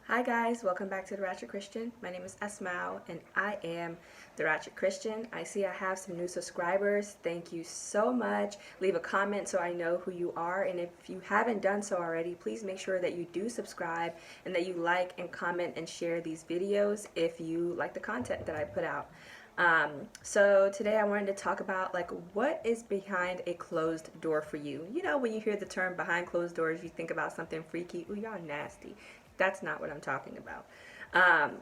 Hi guys, welcome back to The Ratchet Christian. My name is Asmao and I am The Ratchet Christian. I see I have some new subscribers. Thank you so much. Leave a comment so I know who you are, and if you haven't done so already, please make sure that you do subscribe and that you like and comment and share these videos if you like the content that I put out. So today I wanted to talk about what is behind a closed door for you. You know, when you hear the term behind closed doors, you think about something freaky. Ooh, y'all nasty. That's not what I'm talking about. Um,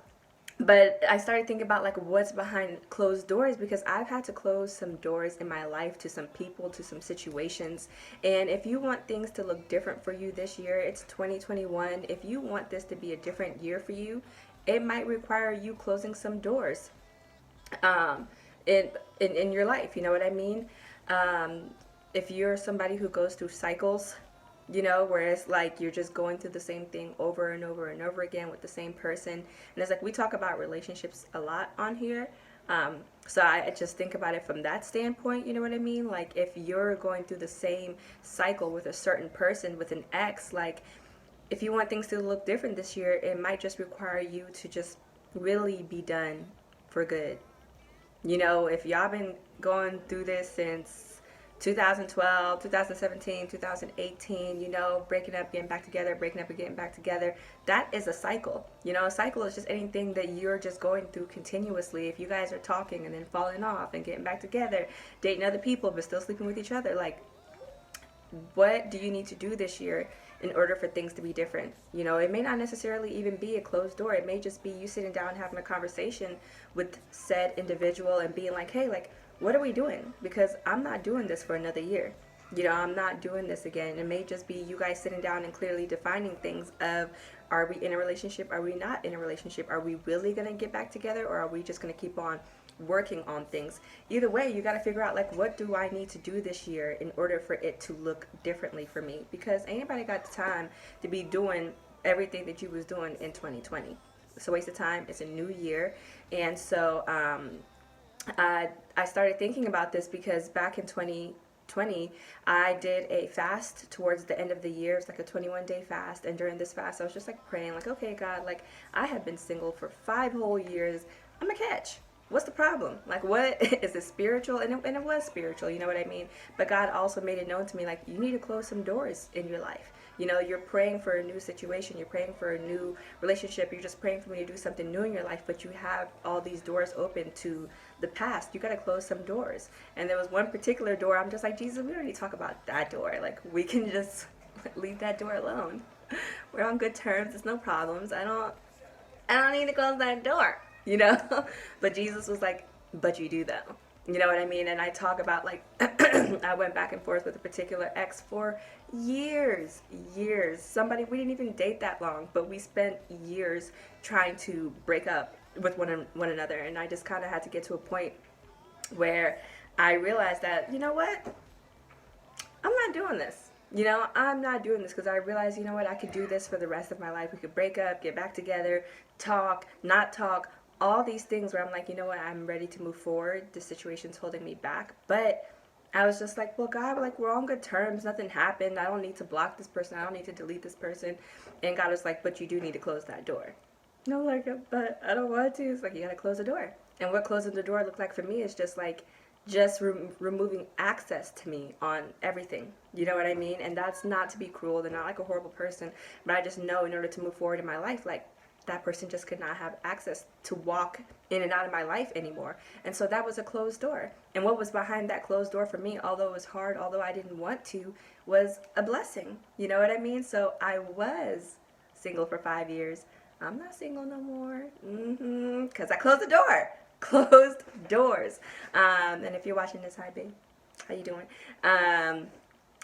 but I started thinking about what's behind closed doors, because I've had to close some doors in my life to some people, to some situations. And if you want things to look different for you this year, it's 2021. If you want this to be a different year for you, it might require you closing some doors um, in your life. You know what I mean? Um, if you're somebody who goes through cycles, you know, where it's like you're just going through the same thing over and over and over again with the same person. And it's like we talk about relationships a lot on here. Um, so I just think about it from that standpoint, you know what I mean? Like if you're going through the same cycle with a certain person, with an ex, like if you want things to look different this year, it might just require you to just really be done for good. You know, if y'all been going through this since 2012, 2017, 2018, you know, breaking up, getting back together, breaking up and getting back together, that is a cycle. You know, a cycle is just anything that you're just going through continuously. If you guys are talking and then falling off and getting back together, dating other people but still sleeping with each other, like what do you need to do this year in order for things to be different? You know, it may not necessarily even be a closed door. It may just be you sitting down having a conversation with said individual and being like, hey, like, what are we doing? Because I'm not doing this for another year. You know, I'm not doing this again. It may just be you guys sitting down and clearly defining things of, are we in a relationship? Are we not in a relationship? Are we really going to get back together, or are we just going to keep on working on things? Either way, you got to figure out what do I need to do this year in order for it to look differently for me, because anybody got the time to be doing everything that you was doing in 2020. It's a waste of time. It's a new year. And so I started thinking about this because back in 2020, I did a fast towards the end of the year. It's like a 21-day fast. And during this fast, I was just like praying, like, okay, God, like I have been single for 5 whole years. I'm a catch. What's the problem? Like, what is it spiritual? And it was spiritual, you know what I mean? But God also made it known to me, like, you need to close some doors in your life. You know, you're praying for a new situation, you're praying for a new relationship, you're just praying for me to do something new in your life, but you have all these doors open to the past. You got to close some doors. And there was one particular door, I'm just like, Jesus, we don't need to talk about that door. Like, we can just leave that door alone. We're on good terms, there's no problems. I don't need to close that door, you know? But Jesus was like, but you do though. You know what I mean? And I talk about I went back and forth with a particular ex for years, years. Somebody, we didn't even date that long, but we spent years trying to break up with one another. And I just kind of had to get to a point where I realized that, you know what? I'm not doing this. You know, I'm not doing this, because I realized, you know what, I could do this for the rest of my life. We could break up, get back together, talk, not talk, all these things where I'm like, you know what, I'm ready to move forward. The situation's holding me back. But I was just like, well, God, like, we're on good terms. Nothing happened. I don't need to block this person. I don't need to delete this person. And God was like, but you do need to close that door. No, like, but I don't want to. It's like, you got to close the door. And what closing the door looked like for me is just like, removing access to me on everything. You know what I mean? And that's not to be cruel. They're not like a horrible person. But I just know in order to move forward in my life, like, that person just could not have access to walk in and out of my life anymore. And so that was a closed door. And what was behind that closed door for me, although it was hard, although I didn't want to, was a blessing. You know what I mean? So I was single for 5 years. I'm not single no more. Because I closed the door. Closed doors. And if you're watching this, hi, babe. How you doing?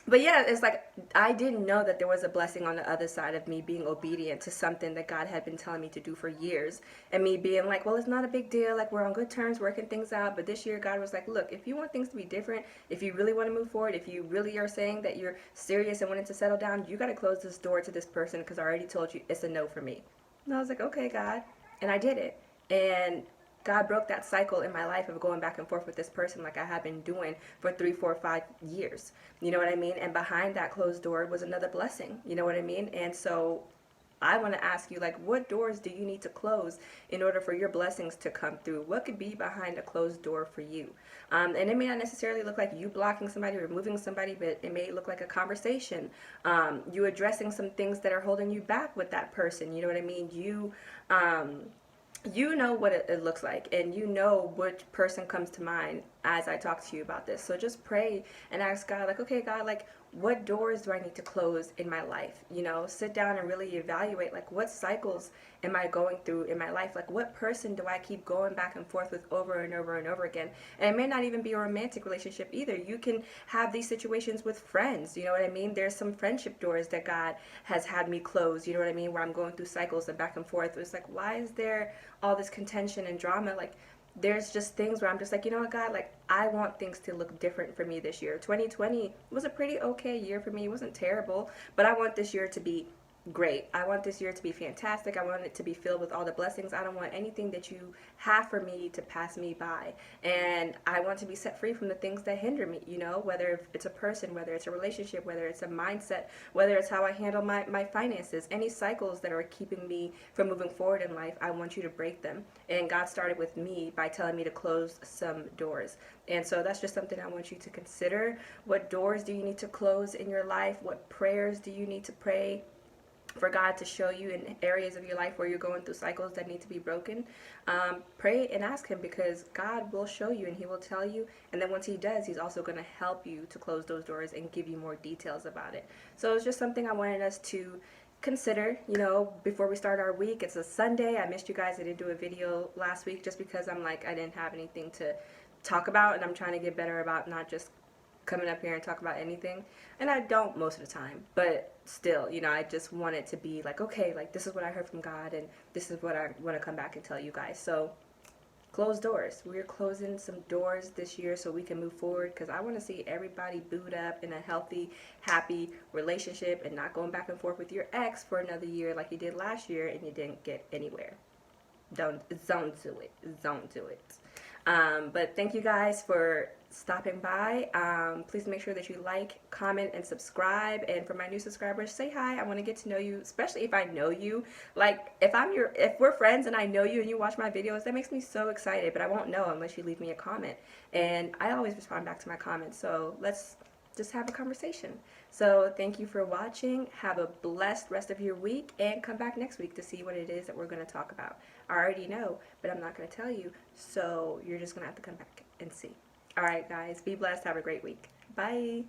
But yeah, it's like I didn't know that there was a blessing on the other side of me being obedient to something that God had been telling me to do for years. And me being like, well, it's not a big deal. Like, we're on good terms, working things out. But this year, God was like, look, if you want things to be different, if you really want to move forward, if you really are saying that you're serious and wanting to settle down, you got to close this door to this person, because I already told you it's a no for me. And I was like, okay, God. And I did it. And God broke that cycle in my life of going back and forth with this person like I had been doing for 3, 4, 5 years. You know what I mean? And behind that closed door was another blessing. You know what I mean? And so I want to ask you, like, what doors do you need to close in order for your blessings to come through? What could be behind a closed door for you? And it may not necessarily look like you blocking somebody, removing somebody, but it may look like a conversation. You addressing some things that are holding you back with that person. You know what I mean? You know what it looks like, and you know which person comes to mind as I talk to you about this. So just pray and ask God, like, okay, God, like, what doors do I need to close in my life? You know, sit down and really evaluate, like, what cycles am I going through in my life? Like, what person do I keep going back and forth with over and over and over again? And it may not even be a romantic relationship either. You can have these situations with friends. You know what I mean? There's some friendship doors that God has had me close. You know what I mean? Where I'm going through cycles and back and forth. It's like, why is there all this contention and drama? Like, there's just things where I'm just like, you know what, God, like, I want things to look different for me this year. 2020 was a pretty okay year for me. It wasn't terrible, but I want this year to be great. I want this year to be fantastic. I want it to be filled with all the blessings. I don't want anything that you have for me to pass me by. And I want to be set free from the things that hinder me, you know, whether it's a person, whether it's a relationship, whether it's a mindset, whether it's how I handle my finances, any cycles that are keeping me from moving forward in life. I want you to break them. And God started with me by telling me to close some doors. And so that's just something I want you to consider. What doors do you need to close in your life? What prayers do you need to pray for God to show you in areas of your life where you're going through cycles that need to be broken? Pray and ask Him, because God will show you and He will tell you. And then once He does, He's also going to help you to close those doors and give you more details about it. So it's just something I wanted us to consider, you know, before we start our week. It's a Sunday. I missed you guys. I didn't do a video last week just because I'm like, I didn't have anything to talk about, and I'm trying to get better about not just coming up here and talk about anything. And I don't most of the time, but still, you know, I just want it to be like, okay, like, this is what I heard from God, and this is what I want to come back and tell you guys. So closed doors. We're closing some doors this year so we can move forward, because I want to see everybody boot up in a healthy, happy relationship and not going back and forth with your ex for another year like you did last year and you didn't get anywhere. Don't do it. Don't do it. But thank you guys for stopping by. Please make sure that you like, comment, and subscribe. And for my new subscribers, say hi. I want to get to know you, especially if I know you. Like, if we're friends and I know you and you watch my videos, that makes me so excited. But I won't know unless you leave me a comment. And I always respond back to my comments. So let's just have a conversation. So thank you for watching. Have a blessed rest of your week, and come back next week to see what it is that we're going to talk about. I already know, but I'm not going to tell you, so you're just going to have to come back and see. All right, guys, be blessed. Have a great week. Bye.